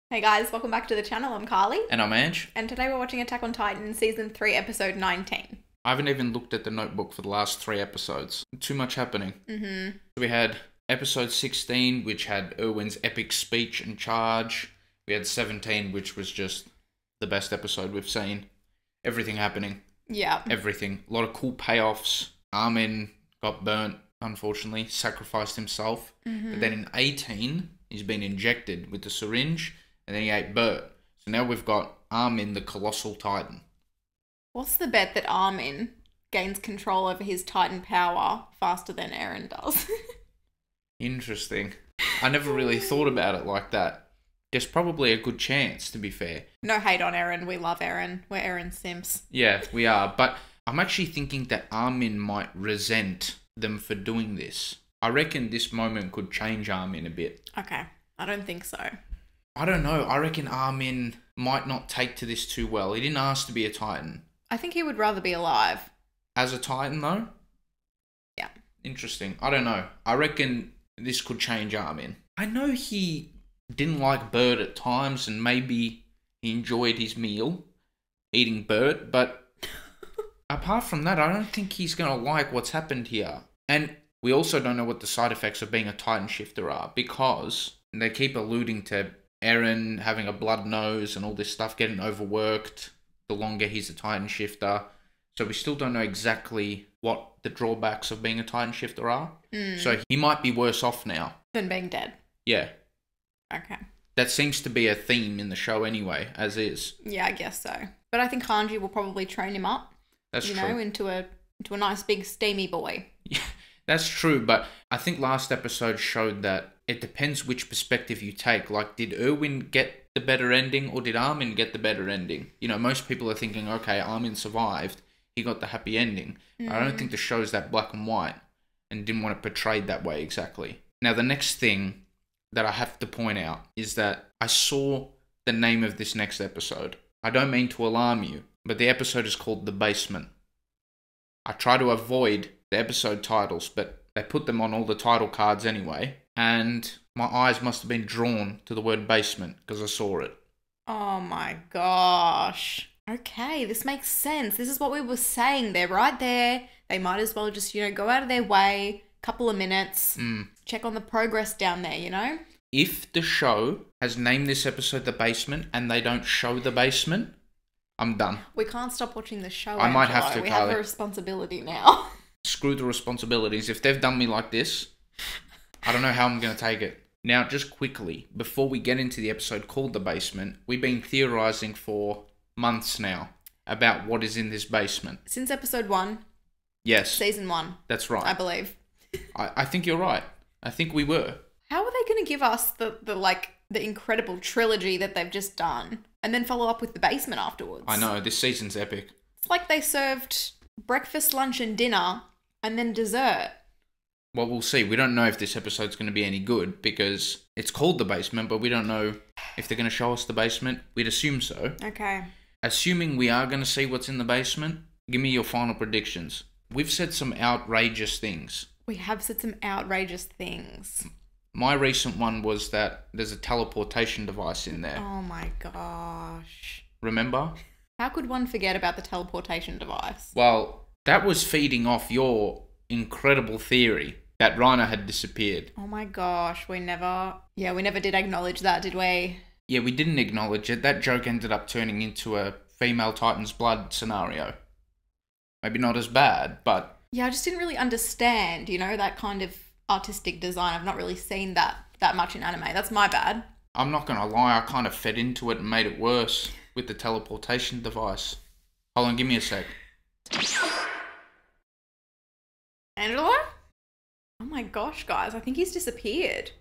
Hey guys, welcome back to the channel. I'm Carly. And I'm Ange. And today we're watching Attack on Titan Season 3, Episode 19. I haven't even looked at the notebook for the last 3 episodes. Too much happening. So we had episode 16, which had Erwin's epic speech and charge. We had 17, which was just the best episode we've seen. Everything happening. Yeah. Everything. A lot of cool payoffs. Armin got burnt, unfortunately. Sacrificed himself. But then in 18, he's been injected with the syringe. And then he ate Bert. So now we've got Armin, the Colossal Titan. What's the bet that Armin gains control over his Titan power faster than Eren does? Interesting. I never really thought about it like that. There's probably a good chance, to be fair. No hate on Eren. We love Eren. We're Eren Sims. Yeah, we are. But I'm actually thinking that Armin might resent them for doing this. I reckon this moment could change Armin a bit. Okay. I don't think so. I don't know. I reckon Armin might not take to this too well. He didn't ask to be a Titan. I think he would rather be alive. As a Titan, though? Yeah. Interesting. I don't know. I reckon this could change Armin. I know he didn't like Bert at times, and maybe he enjoyed his meal, eating Bert, but apart from that, I don't think he's going to like what's happened here. And we also don't know what the side effects of being a Titan shifter are, because they keep alluding to Eren having a blood nose and all this stuff, getting overworked the longer he's a Titan shifter. So we still don't know exactly what the drawbacks of being a Titan shifter are. So he might be worse off now. Than being dead. Yeah. Okay. That seems to be a theme in the show anyway, as is. Yeah, I guess so. But I think Ange will probably train him up. That's true. You know, into a nice big steamy boy. Yeah, that's true, but I think last episode showed that it depends which perspective you take. Like, did Erwin get the better ending, or did Armin get the better ending? You know, most people are thinking, okay, Armin survived, he got the happy ending. I don't think the show's that black and white, and didn't want it portrayed that way exactly. Now, the next thing that I have to point out is that I saw the name of this next episode. I don't mean to alarm you, but the episode is called The Basement. I try to avoid the episode titles, but they put them on all the title cards anyway, and my eyes must have been drawn to the word basement because I saw it. Oh my gosh. Okay, this makes sense. This is what we were saying. They're right there. They might as well just, go out of their way, couple of minutes, check on the progress down there, you know? If the show has named this episode The Basement and they don't show the basement, I'm done. We can't stop watching the show, I might have to, We Carly. have a responsibility now. Screw the responsibilities. If they've done me like this, I don't know how I'm going to take it. Now, just quickly, before we get into the episode called The Basement, we've been theorising for months now about what is in this basement. Since episode 1. Yes. Season 1. That's right. I believe. I think you're right. I think we were. How are they going to give us the incredible trilogy that they've just done and then follow up with The Basement afterwards? I know, this season's epic. It's like they served breakfast, lunch and dinner and then dessert. Well, we'll see. We don't know if this episode's going to be any good because it's called The Basement, but we don't know if they're going to show us the basement. We'd assume so. Okay. Assuming we are going to see what's in the basement, give me your final predictions. We've said some outrageous things. We have said some outrageous things. My recent one was that there's a teleportation device in there. Oh my gosh. Remember? How could one forget about the teleportation device? Well, that was feeding off your incredible theory that Reiner had disappeared. Oh my gosh, we never did acknowledge that, did we? Yeah, we didn't acknowledge it. That joke ended up turning into a female Titan's blood scenario. Maybe not as bad, but... Yeah, I just didn't really understand, that kind of artistic design. I've not really seen that much in anime. That's my bad. I'm not going to lie, I kind of fed into it and made it worse with the teleportation device. Hold on, give me a sec. Angelo? Oh my gosh, guys, I think he's disappeared.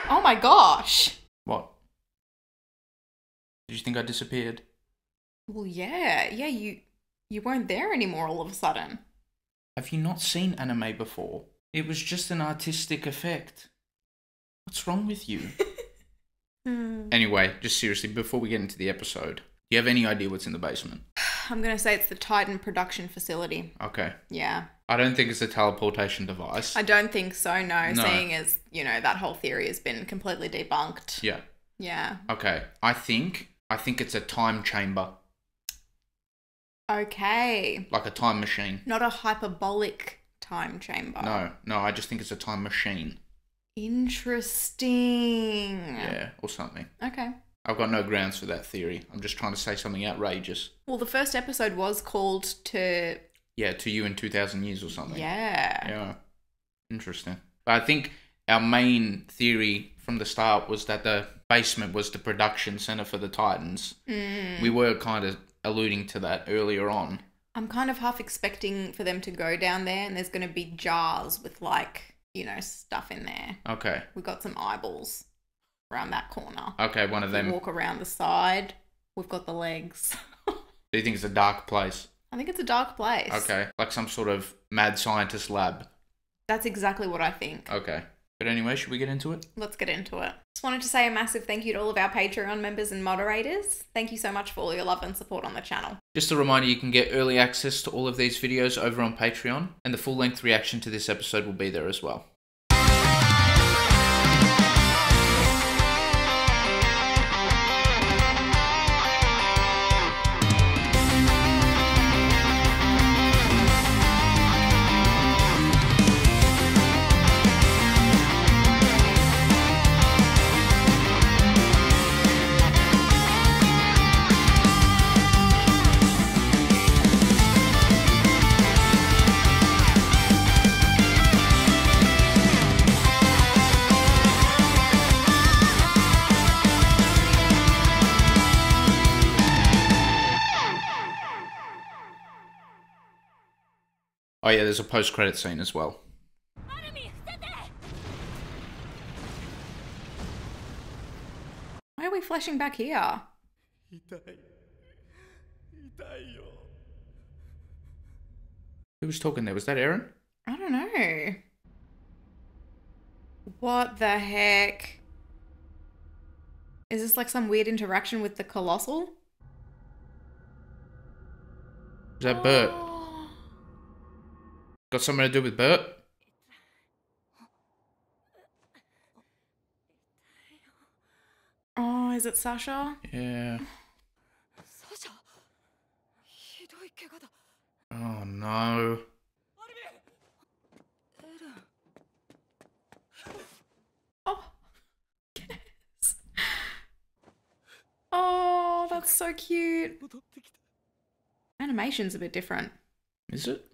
Oh my gosh. What? Did you think I disappeared? Well, yeah, you weren't there anymore all of a sudden. Have you not seen anime before? It was just an artistic effect. What's wrong with you? Anyway, just seriously, before we get into the episode, do you have any idea what's in the basement? I'm going to say it's the Titan production facility. Okay. Yeah. I don't think it's a teleportation device. I don't think so, no. Seeing as, that whole theory has been completely debunked. Yeah. Yeah. Okay. I think it's a time chamber. Okay. Like a time machine. Not a hyperbolic time chamber. No, I just think it's a time machine. Interesting. Yeah, or something. Okay. I've got no grounds for that theory. I'm just trying to say something outrageous. Well, the first episode was called To... Yeah, to you in 2,000 years or something. Yeah. Yeah. Interesting. But I think our main theory from the start was that the basement was the production center for the Titans. We were kind of alluding to that earlier on. I'm kind of half expecting for them to go down there and there's going to be jars with like, you know, stuff in there. Okay. We've got some eyeballs around that corner. Okay, one of them. Walk around the side. We've got the legs. Do you think it's a dark place? I think it's a dark place. Okay, like some sort of mad scientist lab. That's exactly what I think. Okay. But anyway, should we get into it? Let's get into it. Just wanted to say a massive thank you to all of our Patreon members and moderators. Thank you so much for all your love and support on the channel. Just a reminder, you can get early access to all of these videos over on Patreon, and the full-length reaction to this episode will be there as well. Oh yeah, there's a post-credit scene as well. Why are we flashing back here? Who was talking there? Was that Aaron? I don't know. What the heck? Is this like some weird interaction with the Colossal? Is that Bert? Got something to do with Bert? Oh, is it Sasha? Yeah. Oh no. Oh. Yes. Oh, that's so cute. Animation's a bit different. Is it?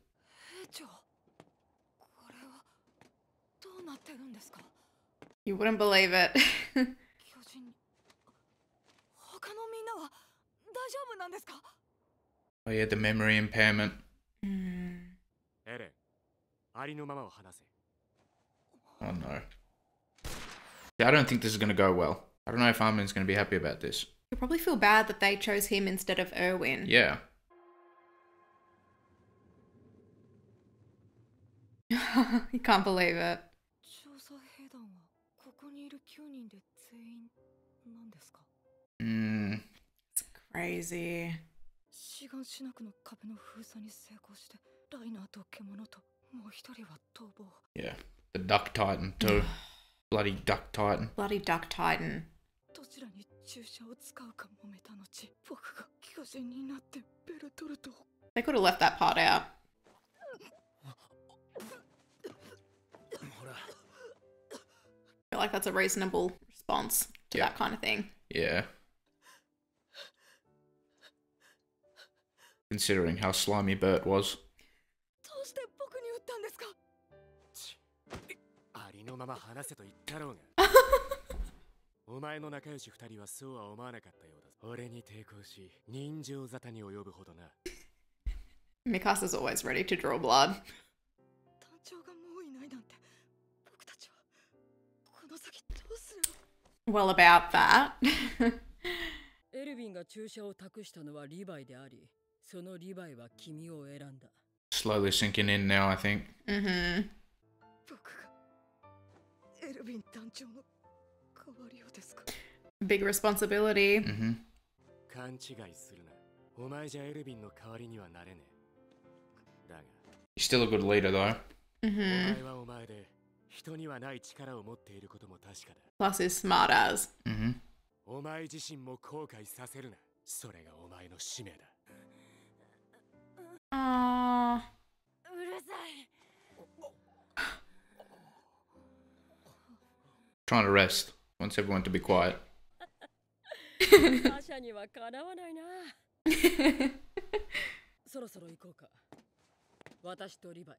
You wouldn't believe it. Oh yeah, the memory impairment. Oh no. Yeah, I don't think this is going to go well. I don't know if Armin's going to be happy about this. You'll probably feel bad that they chose him instead of Erwin. Yeah. You can't believe it. It's crazy. Yeah. The Duck Titan too. Bloody Duck Titan. Bloody Duck Titan. They could have left that part out. I feel like that's a reasonable response to that kind of thing. Yeah. Considering how slimy Bert was. Mikasa's always ready to draw blood. Well, about that. Slowly sinking in now, I think. Mm-hmm. Big responsibility. Mm-hmm. He's still a good leader, though. Mm-hmm. Plus he's smart as. Mm-hmm. お前自身も後悔させるな。それがお前の使命だ。Aww. うるさい。 Trying to rest. Wants everyone to be quiet. 他者にはかなわないな。そろそろ行こうか。私とリヴァイ、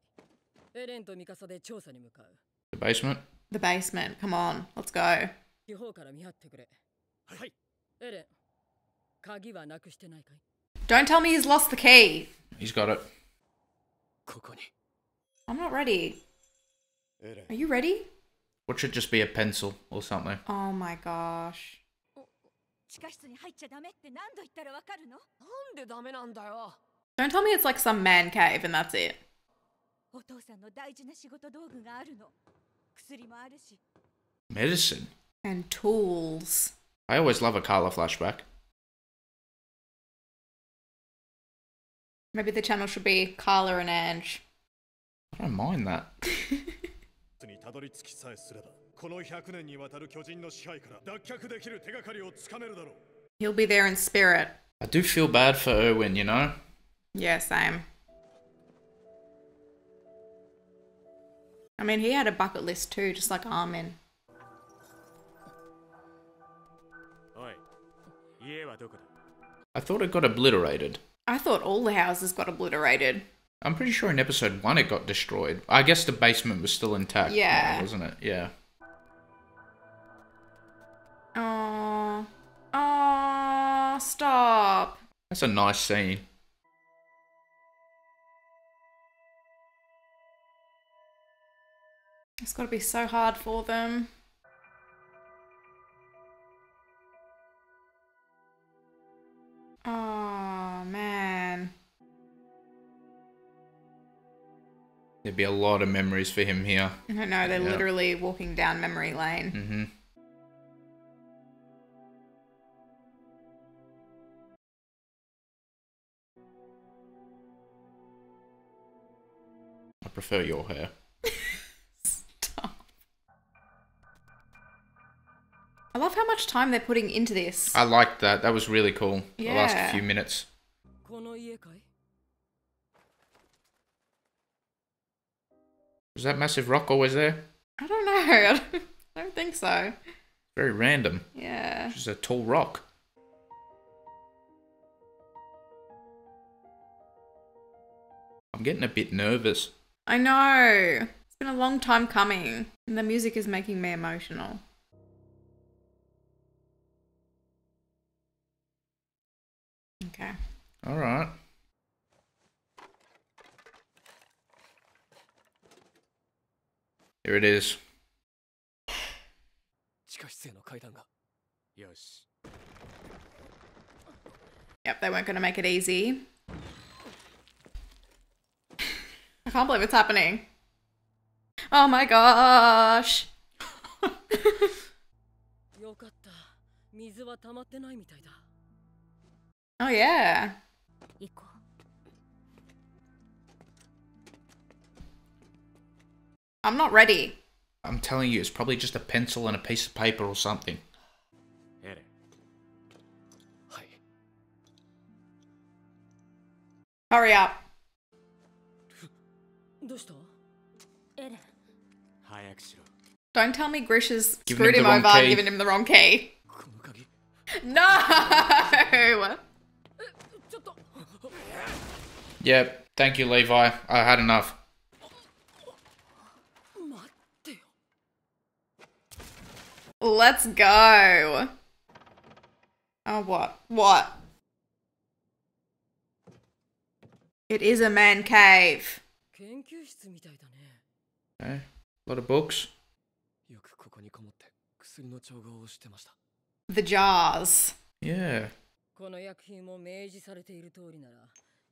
エレンとミカサで調査に向かう。 The basement? The basement. Come on, let's go. 地方から見張ってくれ。はい。エレン、鍵はなくしてないかい？ Don't tell me he's lost the key. He's got it. ここに。 I'm not ready. Are you ready? What should just be a pencil or something? Oh my gosh. 地下室に入っちゃダメって何度言ったらわかるの？なんでダメなんだよ。 Don't tell me it's like some man cave and that's it. お父さんの大事な仕事道具があるの。薬もあるし。 Medicine? And tools. I always love a Carla flashback. Maybe the channel should be Carla and Ange. I don't mind that. にたどり着きさえすれば、この100年にわたる巨人の支配から脱却できる手がかりをつかめるだろう。 He'll be there in spirit. I do feel bad for Erwin, you know? Yeah, same. I mean, he had a bucket list too, just like Armin. おい、家はどこだ？ I thought it got obliterated. I thought all the houses got obliterated. I'm pretty sure in episode 1 it got destroyed. I guess the basement was still intact. Yeah. Wasn't it? Yeah. Oh, oh, stop. That's a nice scene. It's got to be so hard for them. Oh, man. There'd be a lot of memories for him here. I know, they're Yeah. literally walking down memory lane. Mm-hmm. I prefer your hair. Stop. I love how much time they're putting into this. I liked that. That was really cool. The last Yeah. few minutes. この家かい？ Was that massive rock always there? I don't know. I don't think so. Very random. Yeah. Just a tall rock. I'm getting a bit nervous. I know. It's been a long time coming. And the music is making me emotional. Okay. All right. Here it is. 地下室への階段が。よし。 Yep, they weren't going to make it easy. I can't believe it's happening. Oh my gosh. よかった。水は溜まってないみたいだ。 Oh yeah. 行こう。 I'm not ready. I'm telling you, it's probably just a pencil and a piece of paper or something. エレン。はい。 Hurry up. どうした？エレン。早くしろ。 Don't tell me Grish has Giving screwed him him the over wrong and key. given him the wrong key. この鍵。 No! ちょっと。 Yep. Thank you, Levi. I had enough. 待ってよ。 Let's go. Oh, what? What? It is a man cave. 研究室みたいだね。 Okay. A lot of books. よくここにこもって薬の調合をしてました。 The jars. Yeah. この薬品も明示されている通りなら、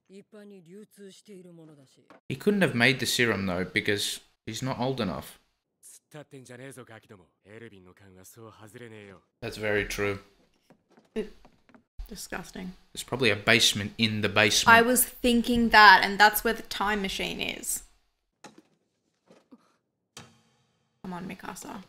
一般に流通しているものだし。 He couldn't have made the serum, though, because he's not old enough. 突っ立ってんじゃねえぞガキども。エルヴィンの勘はそう外れねえよ。 That's very true. Disgusting. There's probably a basement in the basement. I was thinking that, and that's where the time machine is. Come on, Mikasa.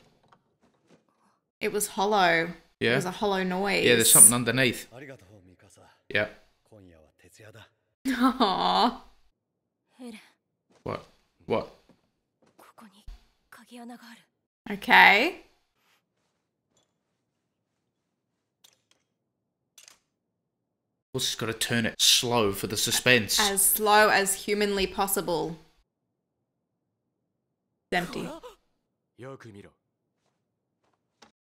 It was hollow. Yeah. There's a hollow noise. Yeah, there's something underneath. ありがとうミカサ Yeah. 今夜は徹夜だ Aww. エレン What? What? ここに鍵穴がある Okay. What's just got to turn it slow for the suspense? As slow as humanly possible. It's empty. よく見ろ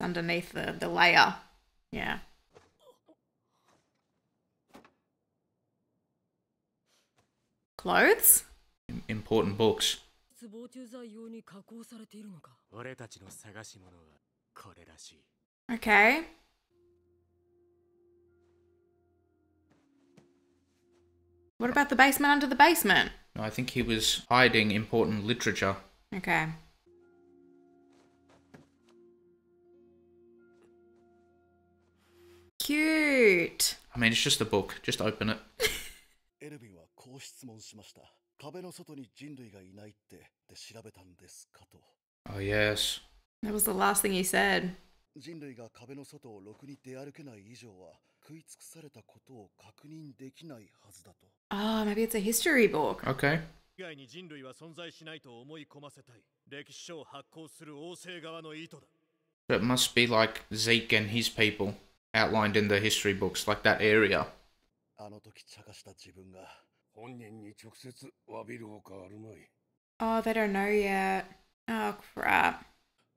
Underneath the layer. Yeah. Clothes? Important books. 防虫剤用に加工されているのか俺たちの探し物はこれらしい Okay. What about the basement under the basement? I think he was hiding important literature. Okay. Cute. I mean, it's just a book. Just open it. エルヴィンはこう質問しました壁の外に人類がいないってで調べたんですかと Oh, yes. That was the last thing he said. 人類が壁の外をろくに出歩けない以上は食い尽くされたことを確認できないはずだと Oh, maybe it's a history book. Okay. 以外に人類は存在しないと思い込ませたい歴史書を発行する王政側の意図だ So it must be like Zeke and his people outlined in the history books, like that area. あの時茶化した自分が本人に直接詫びるほかあるまい Oh, they don't know yet. Oh, crap.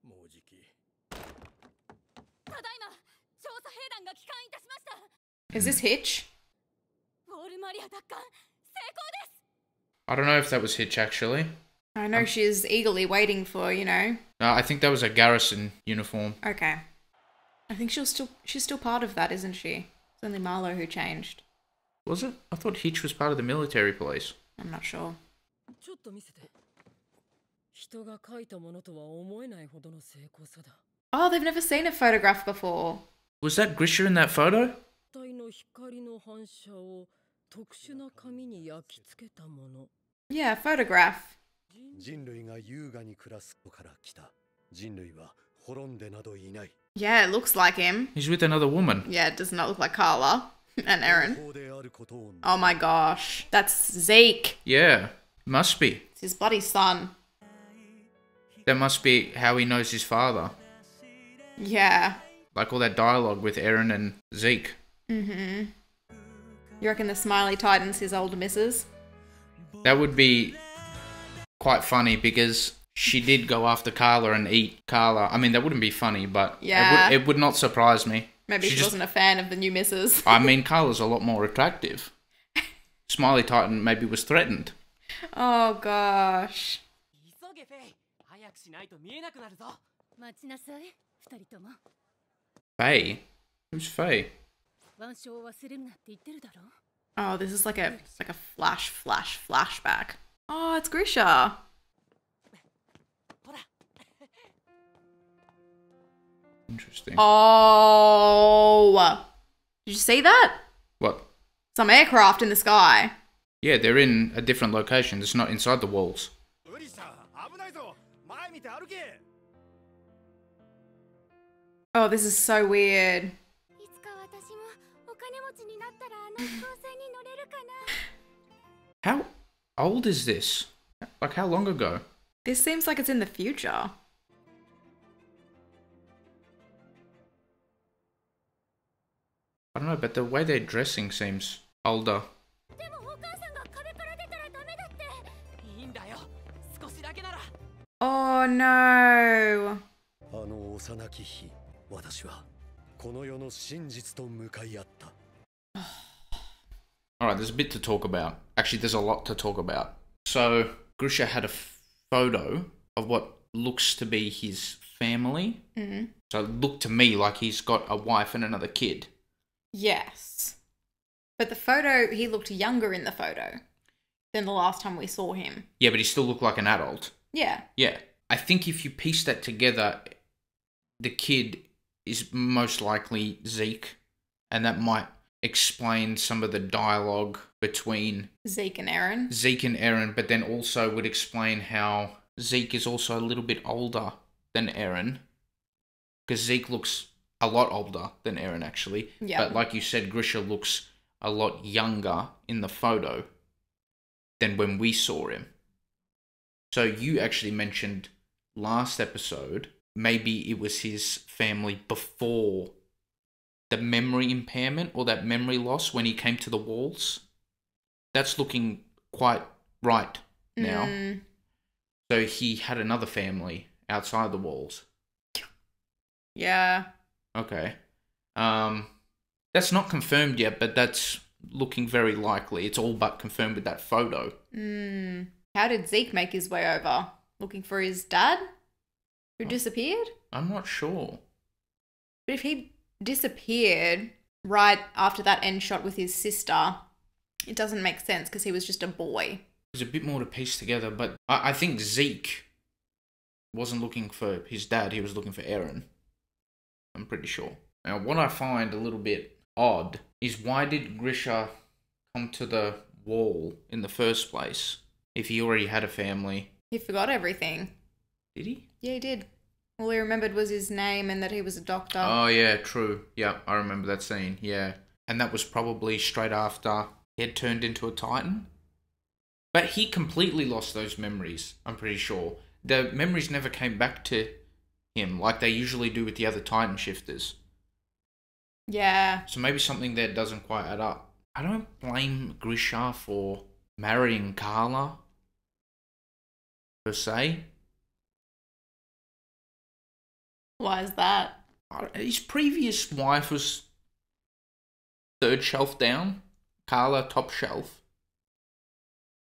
もうじきただいま調査兵団が帰還いたしました Is this Hitch? ウォールマリア奪還成功です I don't know if that was Hitch, actually. I know she's eagerly waiting for, you know. No, I think that was a garrison uniform. Okay. I think she's still part of that, isn't she? It's only Marlo who changed. Was it? I thought Hitch was part of the military police. I'm not sure. ちょっと見せて人が書いたものとは思えないほどの精巧さだ Oh, they've never seen a photograph before. Was that Grisha in that photo? 体の光の反射を特殊な紙に焼き付けたもの Yeah, photograph. 人類が優雅に暮らすから来た人類は滅んでなどいない Yeah, it looks like him. He's with another woman. Yeah, it does not look like Carla and Aaron. 法であることを Oh my gosh. That's Zeke. Yeah, must be. It's his bloody son. That must be how he knows his father. Yeah. Like all that dialogue with Aaron and Zeke. You reckon the Smiley Titan's his older missus? That would be quite funny because she did go after Carla and eat Carla. I mean, that wouldn't be funny, but Yeah. it would not surprise me. Maybe she just- wasn't a fan of the new missus. I mean, Carla's a lot more attractive. Smiley Titan maybe was threatened. Oh gosh. 急げフェイ早くしないと見えなくなるぞ待ちなさい二人とも Faye? Who's Faye? 腕章を忘れるなって言ってるだろ Oh, this is like a flashback. Oh, it's Grisha. ほら Interesting. Oh. Did you see that? What? Some aircraft in the sky. Yeah, they're in a different location. It's not inside the walls. 無理した危ないぞ前見て歩け Oh, this is so weird. いつか私もお金持ちになったらあの飛行船に乗れるかな How old is this? Like, how long ago? This seems like it's in the future. I don't know, but the way they're dressing seems older. でもお母さんが壁から出たらダメだっていいんだよ少しだけなら Oh no. あの幼き日私はこの世の真実と向かい合った Alright, there's a bit to talk about. Actually, there's a lot to talk about. So, Grisha had a photo of what looks to be his family. Mm-hmm. So it looked to me like he's got a wife and another kid. Yes. But the photo, he looked younger in the photo than the last time we saw him. Yeah, but he still looked like an adult. Yeah. Yeah. I think if you piece that together, the kid is most likely Zeke, and that might explain some of the dialogue between Zeke and Aaron. Zeke and Aaron, but then also would explain how Zeke is also a little bit older than Aaron, because Zeke looks a lot older than Eren, actually. Yeah. But like you said, Grisha looks a lot younger in the photo than when we saw him. So you actually mentioned last episode, maybe it was his family before the memory impairment or that memory loss when he came to the walls. That's looking quite right now. So he had another family outside the walls. Yeah. Okay. That's not confirmed yet, but that's looking very likely. It's all but confirmed with that photo. How did Zeke make his way over? Looking for his dad? Who disappeared? I'm not sure. But if he disappeared right after that end shot with his sister, it doesn't make sense because he was just a boy. There's a bit more to piece together, but I think Zeke wasn't looking for his dad. He was looking for Eren. I'm pretty sure. Now, what I find a little bit odd is why did Grisha come to the wall in the first place if he already had a family? He forgot everything. Did he? Yeah, he did. All he remembered was his name and that he was a doctor. Oh, yeah, true. Yeah, I remember that scene, yeah. And that was probably straight after he had turned into a Titan. But he completely lost those memories, I'm pretty sure. The memories never came back to him like they usually do with the other Titan shifters. Yeah. So maybe something there doesn't quite add up. I don't blame Grisha for marrying Carla, per se. Why is that? His previous wife was third shelf down. Carla, top shelf.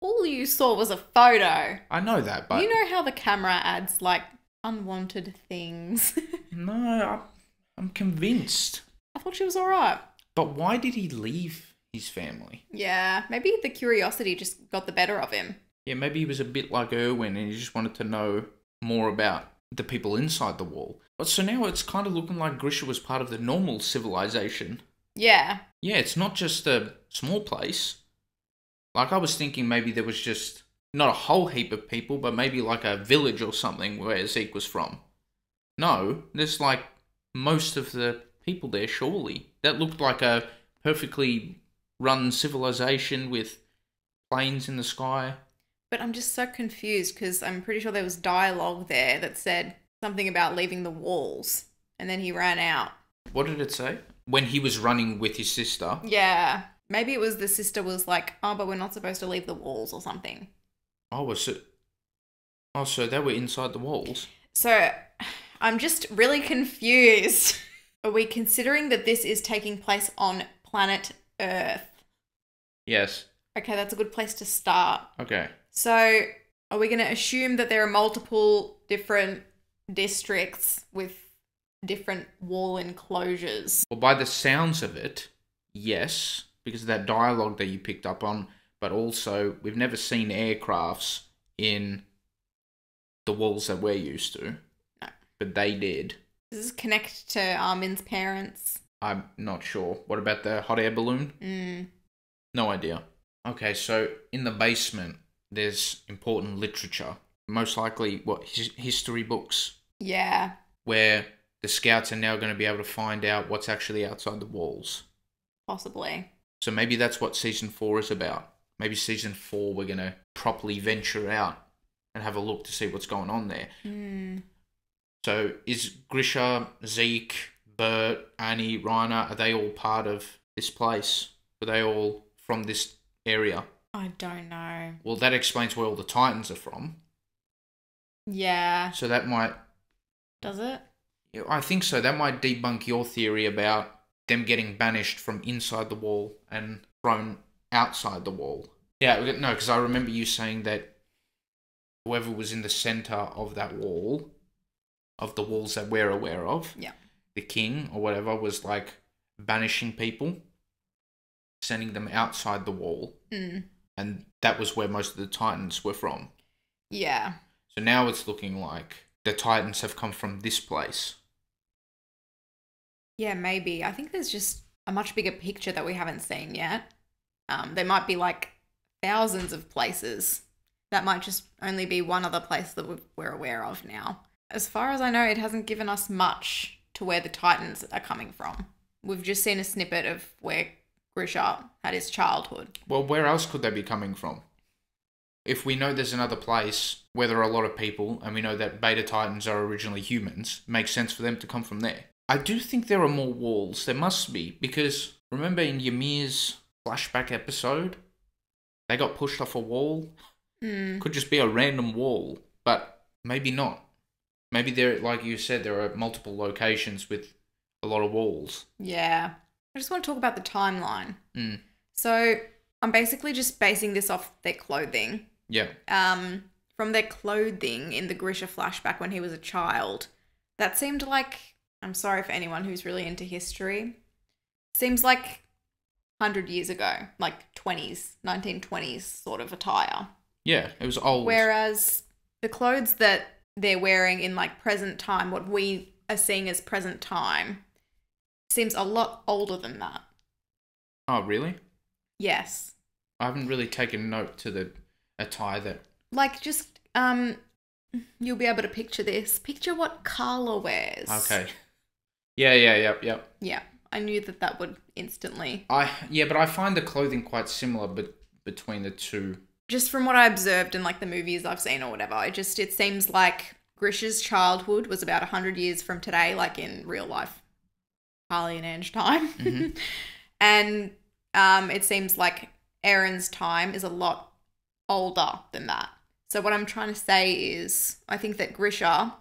All you saw was a photo. I know that, but... You know how the camera adds, like, unwanted things? No, I'm convinced. I thought she was alright. But why did he leave his family? Yeah, maybe the curiosity just got the better of him. Yeah, maybe he was a bit like Erwin and he just wanted to know more about the people inside the wall. But so now it's kind of looking like Grisha was part of the normal civilization. Yeah. Yeah, it's not just a small place. Like, I was thinking maybe there was just not a whole heap of people, but maybe like a village or something where Zeke was from. No, there's like most of the people there, surely. That looked like a perfectly run civilization with planes in the sky. But I'm just so confused because I'm pretty sure there was dialogue there that said something about leaving the walls. And then he ran out. What did it say? When he was running with his sister. Yeah. Maybe it was the sister was like, oh, but we're not supposed to leave the walls or something. Oh, was it? Oh, so they were inside the walls? So I'm just really confused. Are we considering that this is taking place on planet Earth? Yes. Okay, that's a good place to start. Okay. So are we going to assume that there are multiple different districts with different wall enclosures? Well, by the sounds of it, yes, because of that dialogue that you picked up on, but also we've never seen aircrafts in the walls that we're used to. No. But they did. Does this connect to Armin's parents? I'm not sure. What about the hot air balloon? No idea. Okay, so in the basement, there's important literature. Most likely, history books? Yeah. Where the scouts are now going to be able to find out what's actually outside the walls. Possibly. So maybe that's what Season 4 is about. Maybe Season 4 we're going to properly venture out and have a look to see what's going on there. So is Grisha, Zeke, Bert, Annie, Reiner, are they all part of this place? Are they all from this area? I don't know. Well, that explains where all the Titans are from. Yeah. So that might... Does it? Yeah, I think so. That might debunk your theory about them getting banished from inside the wall and thrown outside the wall. Yeah, no, because I remember you saying that whoever was in the centre of that wall, of the walls that we're aware of, yeah, the king or whatever, was like banishing people, sending them outside the wall. And that was where most of the Titans were from. Yeah. So now it's looking like the Titans have come from this place. Yeah, maybe. I think there's just a much bigger picture that we haven't seen yet. There might be like thousands of places. That might just only be one other place that we're aware of now. As far as I know, it hasn't given us much to where the Titans are coming from. We've just seen a snippet of where Grisha had his childhood. Well, where else could they be coming from? If we know there's another place where there are a lot of people, and we know that Beta Titans are originally humans, it makes sense for them to come from there. I do think there are more walls. There must be, because remember in Ymir's flashback episode, they got pushed off a wall? Could just be a random wall, but maybe not. Maybe there, like you said, there are multiple locations with a lot of walls. Yeah. I just want to talk about the timeline. So I'm basically just basing this off their clothing. Yeah. From their clothing in the Grisha flashback when he was a child, that seemed like, I'm sorry for anyone who's really into history, seems like 100 years ago, like 1920s sort of attire. Yeah, it was old. Whereas the clothes that they're wearing in like present time, what we are seeing as present time, seems a lot older than that. Oh, really? Yes. I haven't really taken note to the attire that... Like, just, you'll be able to picture this. Picture what Carla wears. Okay. Yep. Yeah, I knew that would instantly... But I find the clothing quite similar between the two. Just from what I observed in, like, the movies I've seen or whatever, it seems like Grisha's childhood was about 100 years from today, like in real life. Harley and Ange time. Mm-hmm. And it seems like Erin's time is a lot older than that. So what I'm trying to say is I think that Grisha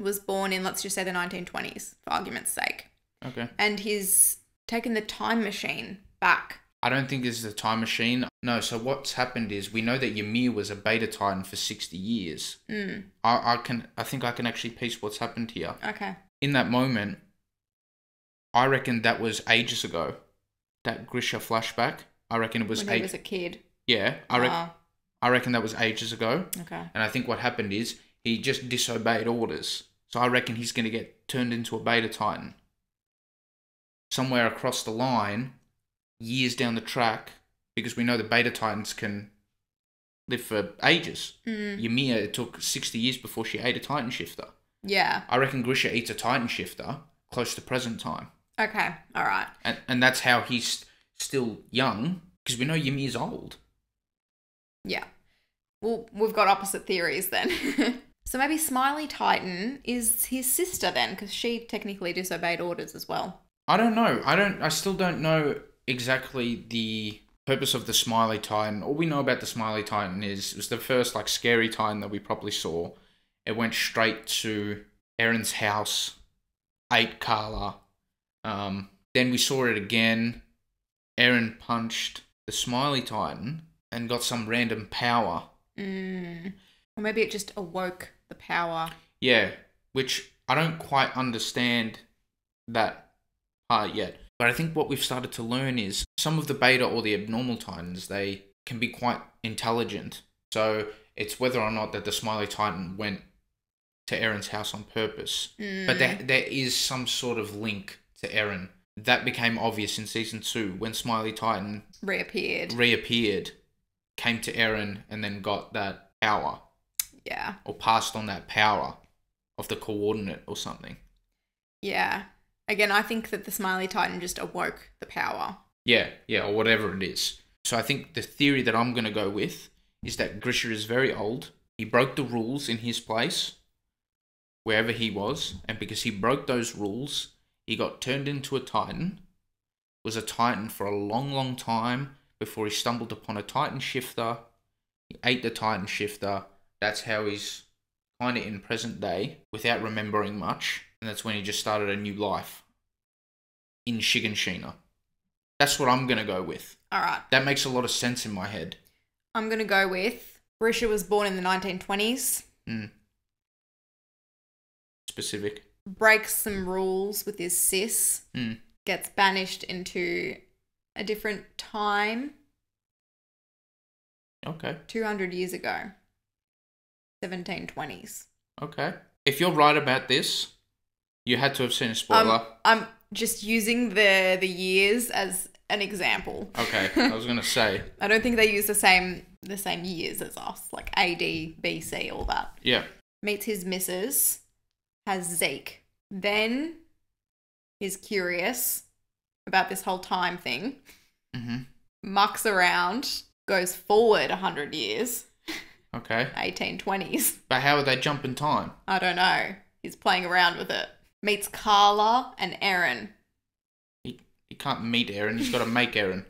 was born in, let's just say, the 1920s, for argument's sake. Okay. And he's taken the time machine back. I don't think this is a time machine. No, so what's happened is we know that Ymir was a Beta Titan for 60 years. I think I can actually piece what's happened here. Okay. In that moment, I reckon that was ages ago. That Grisha flashback, I reckon it was when he was a kid. Yeah, I reckon that was ages ago. Okay. And I think what happened is he just disobeyed orders. So I reckon he's going to get turned into a Beta Titan. Somewhere across the line, years down the track, because we know the Beta Titans can live for ages. Ymir, it took 60 years before she ate a Titan shifter. Yeah. I reckon Grisha eats a Titan shifter close to present time. Okay. All right. And that's how he's still young, because we know Ymir's old. Yeah. Well, we've got opposite theories then. So maybe Smiley Titan is his sister then, because she technically disobeyed orders as well. I don't know. I still don't know exactly the purpose of the Smiley Titan. All we know about the Smiley Titan is it was the first like scary Titan that we probably saw. It went straight to Eren's house, ate Carla. Then we saw it again. Eren punched the Smiley Titan and got some random power. Or maybe it just awoke the power. Yeah, which I don't quite understand that part yet. But I think what we've started to learn is some of the Beta or the abnormal Titans, they can be quite intelligent. So it's whether or not that the Smiley Titan went to Eren's house on purpose. But there is some sort of link to Eren. That became obvious in Season 2 when Smiley Titan reappeared, came to Eren and then got that power. Yeah. Or passed on that power of the coordinate or something. Yeah. Again, I think that the Smiley Titan just awoke the power. Yeah, or whatever it is. So I think the theory that I'm going to go with is that Grisha is very old. He broke the rules in his place, wherever he was, and because he broke those rules, he got turned into a Titan, was a Titan for a long, long time before he stumbled upon a Titan shifter. He ate the Titan shifter. That's how he's kind of in present day without remembering much. And that's when he just started a new life in Shiganshina. That's what I'm going to go with. All right. That makes a lot of sense in my head. I'm going to go with Grisha was born in the 1920s. Specific. Breaks some rules with his sis. Gets banished into a different time. Okay. 200 years ago. 1720s. Okay. If you're right about this, you had to have seen a spoiler. I'm just using the years as an example. Okay, I was going to say. I don't think they use the same years as us, like AD, BC, all that. Yeah. Meets his missus, has Zeke. Then He's curious about this whole time thing. Mm-hmm. Mucks around, goes forward 100 years, Okay. 1820s. But how would they jump in time? I don't know. He's playing around with it. Meets Carla and Aaron. He can't meet Aaron. He's got to make Aaron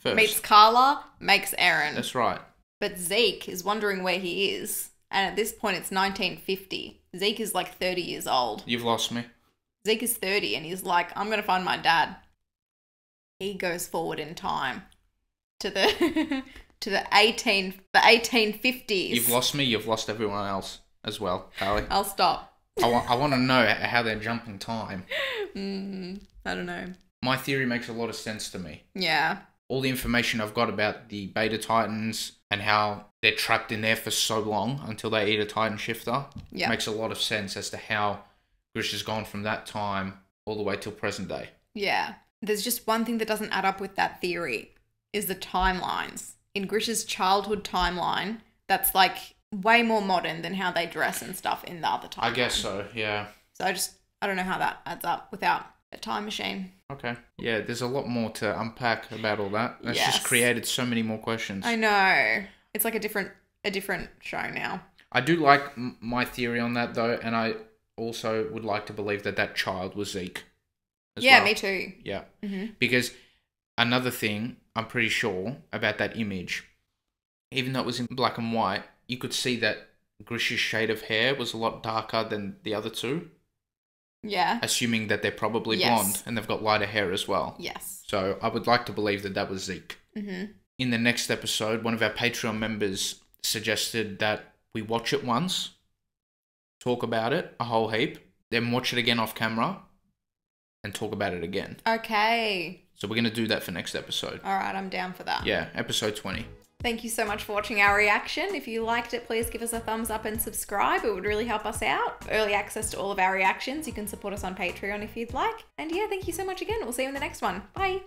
first. Meets Carla, makes Aaron. That's right. But Zeke is wondering where he is. And at this point, it's 1950. Zeke is like 30 years old. You've lost me. Zeke is 30 and he's like, I'm going to find my dad. He goes forward in time to the to the 1850s. You've lost me. You've lost everyone else as well, Hallie. I'll stop. I want to know how they jump in time. I don't know. My theory makes a lot of sense to me. Yeah. All the information I've got about the Beta Titans and how they're trapped in there for so long until they eat a Titan shifter makes a lot of sense as to how Grish has gone from that time all the way till present day. Yeah. There's just one thing that doesn't add up with that theory is the timelines. In Grish's childhood timeline, that's like way more modern than how they dress and stuff in the other timeline. I guess so, yeah. So I don't know how that adds up without a time machine. Okay. Yeah, there's a lot more to unpack about all that. That's Yes. just created so many more questions. I know. It's like a different show now. I do like my theory on that, though, and I also would like to believe that child was Zeke. Yeah, well. me too. Yeah. Mm-hmm. Because another thing I'm pretty sure about that image, even though it was in black and white, you could see that Grish's shade of hair was a lot darker than the other two. Yeah. Assuming that they're probably Yes. blonde and they've got lighter hair as well. Yes. So I would like to believe that was Zeke. Mm-hmm. In the next episode, one of our Patreon members suggested that we watch it once, talk about it a whole heap, then watch it again off camera, and talk about it again. Okay. So we're going to do that for next episode. All right, I'm down for that. Yeah, episode 20. Thank you so much for watching our reaction. If you liked it, please give us a thumbs up and subscribe. It would really help us out. For early access to all of our reactions, you can support us on Patreon if you'd like. And yeah, thank you so much again. We'll see you in the next one. Bye.